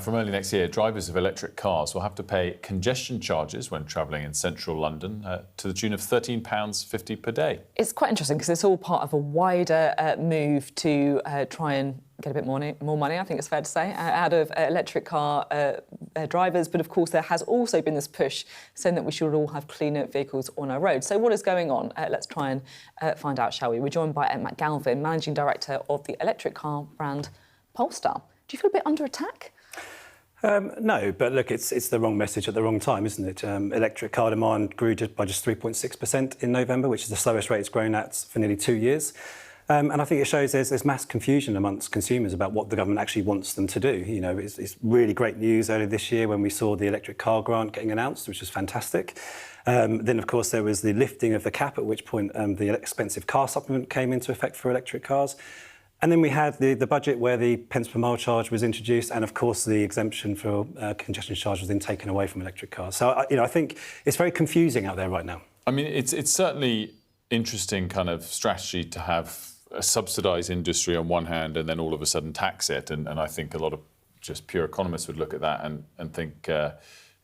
From early next year, drivers of electric cars will have to pay congestion charges when travelling in central London to the tune of £13.50 per day. It's quite interesting because it's all part of a wider move to try and get a bit more money, I think it's fair to say, out of electric car drivers. But of course, there has also been this push saying that we should all have cleaner vehicles on our roads. So what is going on? Let's try and find out, shall we? We're joined by Matt Galvin, Managing Director of the electric car brand Polestar. Do you feel a bit under attack? No, but look, it's the wrong message at the wrong time, isn't it? Electric car demand grew by just 3.6% in November, which is the slowest rate it's grown at for nearly 2 years. And I think it shows there's mass confusion amongst consumers about what the government actually wants them to do. You know, it's really great news earlier this year when we saw the electric car grant getting announced, which was fantastic. Then, of course, there was the lifting of the cap, at which point the expensive car supplement came into effect for electric cars. And then we had the budget where the pence per mile charge was introduced, and of course the exemption for congestion charge was then taken away from electric cars. So I think it's very confusing out there right now. I mean, it's certainly interesting kind of strategy to have a subsidised industry on one hand and then all of a sudden tax it. And I think a lot of just pure economists would look at that and think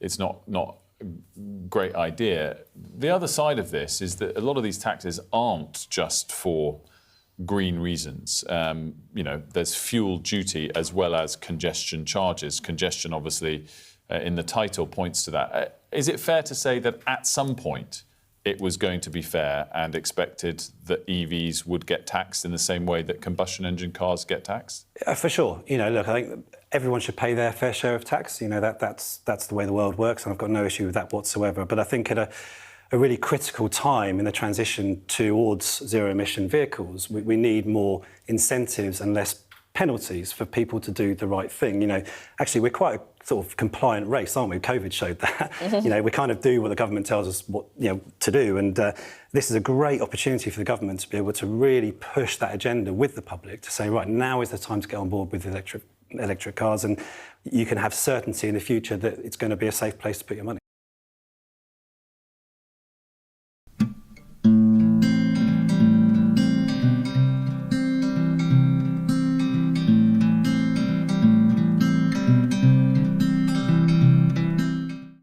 it's not a great idea. The other side of this is that a lot of these taxes aren't just for green reasons. You know, there's fuel duty as well as congestion charges. Congestion, obviously, in the title points to that. Is it fair to say that at some point it was going to be fair and expected that EVs would get taxed in the same way that combustion engine cars get taxed? For sure. You know, look, I think everyone should pay their fair share of tax. You know, that's the way the world works, and I've got no issue with that whatsoever. But I think at a really critical time in the transition towards zero-emission vehicles, we need more incentives and less penalties for people to do the right thing. You know, actually, we're quite a sort of compliant race, aren't we? COVID showed that. You know, we kind of do what the government tells us to do, and this is a great opportunity for the government to be able to really push that agenda with the public to say, right, now is the time to get on board with electric cars, and you can have certainty in the future that it's going to be a safe place to put your money.